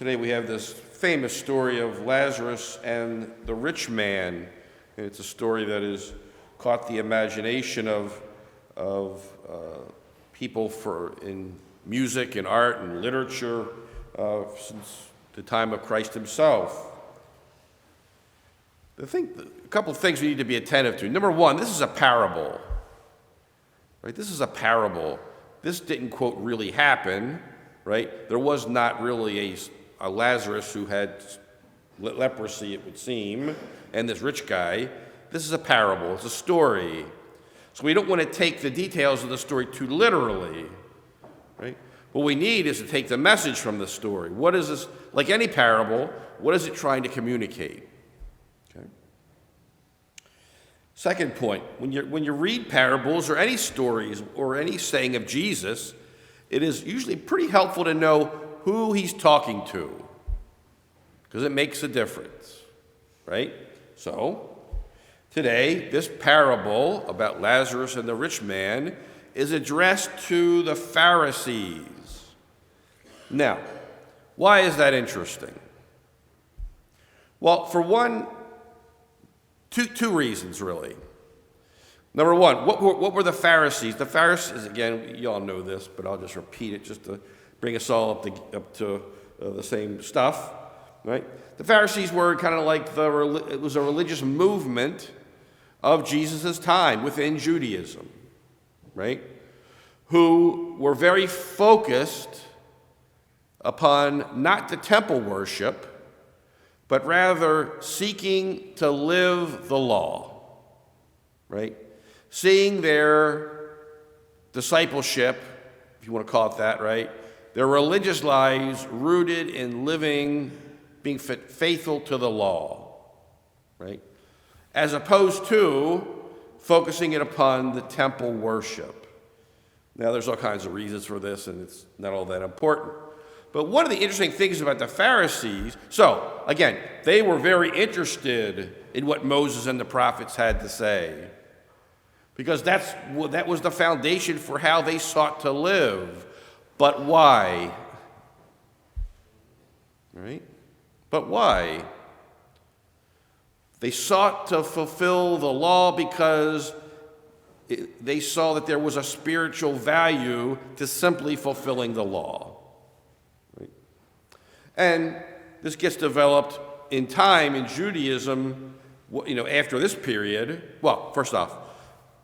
Today we have this famous story of Lazarus and the rich man. And it's a story that has caught the imagination of people in music and art and literature since the time of Christ himself. A couple of things we need to be attentive to. Number one, this is a parable. Right? This is a parable. This didn't, quote, really happen. Right? There was not really a Lazarus who had leprosy, it would seem, and this rich guy. This is a parable. It's a story. So we don't want to take the details of the story too literally. Right? What we need is to take the message from the story. What is this? Like any parable, what is it trying to communicate? Okay. Second point, when you read parables or any stories or any saying of Jesus, it is usually pretty helpful to know who he's talking to, because it makes a difference, right? So, today, this parable about Lazarus and the rich man is addressed to the Pharisees. Now, why is that interesting? Well, for one, two reasons, really. Number one, what were the Pharisees? The Pharisees, again, you all know this, but I'll just repeat it just to bring us all up to the same stuff, right? The Pharisees were kind of like it was a religious movement of Jesus' time within Judaism, right? Who were very focused upon not the temple worship, but rather seeking to live the law, right? Seeing their discipleship, if you want to call it that, right? Their religious lives rooted in being faithful to the law, right? As opposed to focusing it upon the temple worship. Now, there's all kinds of reasons for this, and it's not all that important. But one of the interesting things about the Pharisees, so, again, they were very interested in what Moses and the prophets had to say, because that was the foundation for how they sought to live. But why? Right? But why? They sought to fulfill the law because they saw that there was a spiritual value to simply fulfilling the law. Right? And this gets developed in time in Judaism, after this period. Well, first off,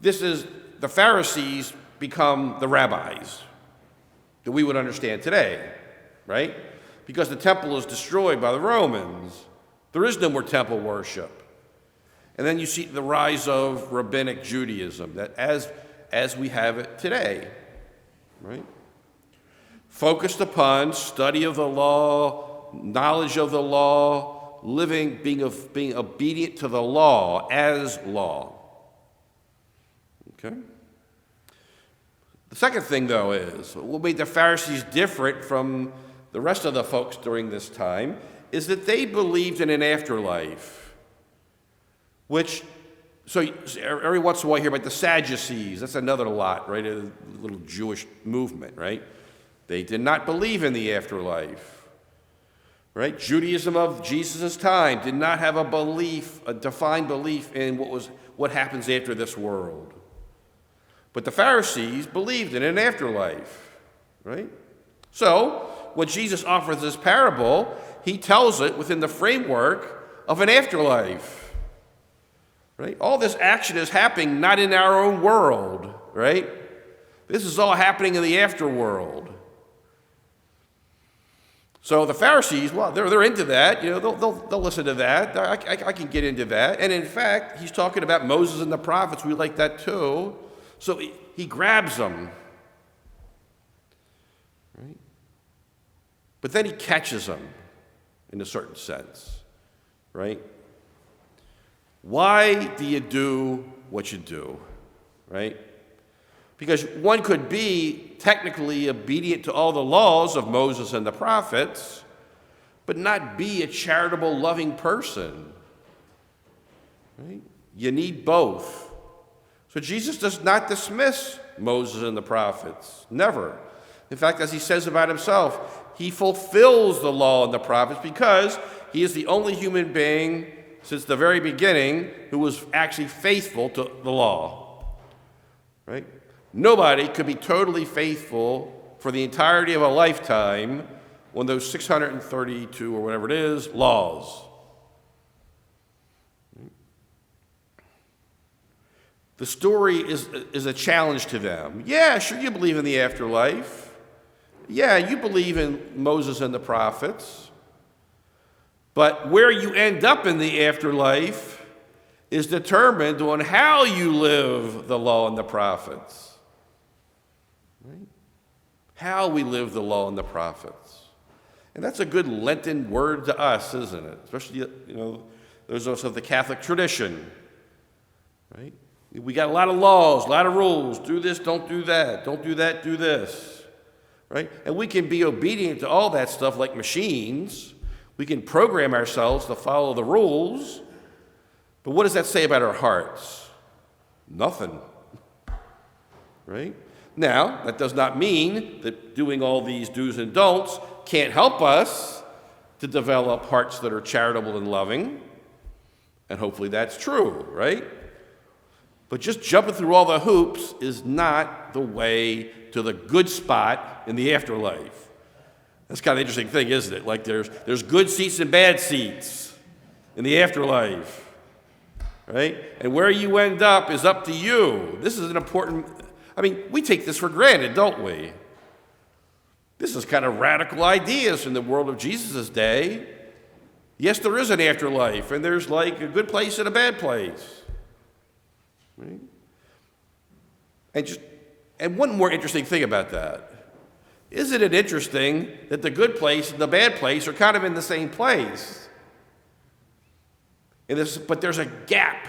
the Pharisees become the rabbis that we would understand today, right? Because the temple is destroyed by the Romans. There is no more temple worship. And then you see the rise of rabbinic Judaism, that as we have it today, right? Focused upon study of the law, knowledge of the law, being obedient to the law as law. Okay? The second thing, though, is what made the Pharisees different from the rest of the folks during this time is that they believed in an afterlife, so every once in a while you hear about the Sadducees. That's another lot, right? A little Jewish movement, right? They did not believe in the afterlife, right? Judaism of Jesus' time did not have a defined belief in what happens after this world. But the Pharisees believed in an afterlife, right? So, when Jesus offers this parable, he tells it within the framework of an afterlife, right? All this action is happening not in our own world, right? This is all happening in the afterworld. So the Pharisees, well, they're into that. They'll listen to that. I can get into that. And in fact, he's talking about Moses and the prophets. We like that too. So he grabs them, right? But then he catches them in a certain sense, right? Why do you do what you do, right? Because one could be technically obedient to all the laws of Moses and the prophets, but not be a charitable, loving person, right? You need both. So Jesus does not dismiss Moses and the prophets, never. In fact, as he says about himself, he fulfills the law and the prophets because he is the only human being since the very beginning who was actually faithful to the law. Right? Nobody could be totally faithful for the entirety of a lifetime on those 632 or whatever it is laws. The story is a challenge to them. Yeah, sure, you believe in the afterlife. Yeah, you believe in Moses and the prophets. But where you end up in the afterlife is determined on how you live the law and the prophets. Right? How we live the law and the prophets. And that's a good Lenten word to us, isn't it? Especially, there's also the Catholic tradition. Right? We got a lot of laws, a lot of rules. Do this, don't do that. Don't do that, do this. Right? And we can be obedient to all that stuff like machines. We can program ourselves to follow the rules. But what does that say about our hearts? Nothing. Right? Now, that does not mean that doing all these do's and don'ts can't help us to develop hearts that are charitable and loving. And hopefully that's true, right? But just jumping through all the hoops is not the way to the good spot in the afterlife. That's kind of an interesting thing, isn't it? Like there's good seats and bad seats in the afterlife, right? And where you end up is up to you. This is an important, we take this for granted, don't we? This is kind of radical ideas from the world of Jesus' day. Yes, there is an afterlife, and there's like a good place and a bad place. Right? And one more interesting thing about that. Isn't it interesting that the good place and the bad place are kind of in the same place? But there's a gap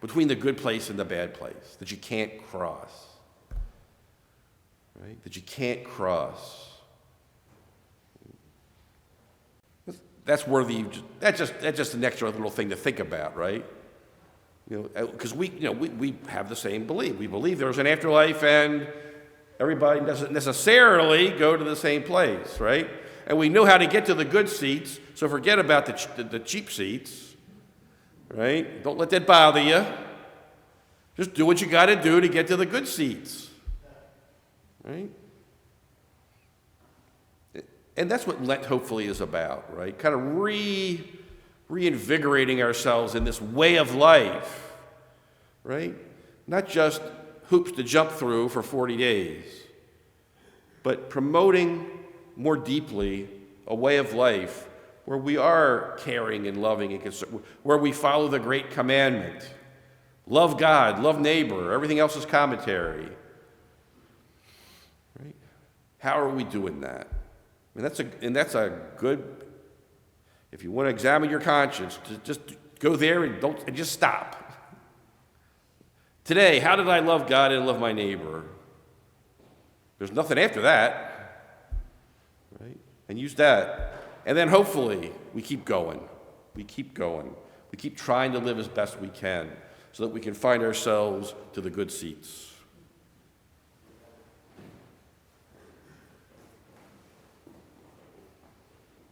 between the good place and the bad place that you can't cross. Right? That you can't cross. That's worthy. That's just an extra little thing to think about, right? Because we have the same belief. We believe there's an afterlife, and everybody doesn't necessarily go to the same place, right? And we know how to get to the good seats, so forget about the cheap seats, right? Don't let that bother you. Just do what you got to do to get to the good seats, right? And that's what Lent hopefully is about, right? Kind of reinvigorating ourselves in this way of life, right? Not just hoops to jump through for 40 days, but promoting more deeply a way of life where we are caring and loving and concerned, where we follow the great commandment. Love God, love neighbor, everything else is commentary. Right? How are we doing that? That's a good. If you want to examine your conscience, just go there and just stop. Today, how did I love God and love my neighbor? There's nothing after that, right? And use that, and then hopefully we keep going. We keep going. We keep trying to live as best we can, so that we can find ourselves to the good seats.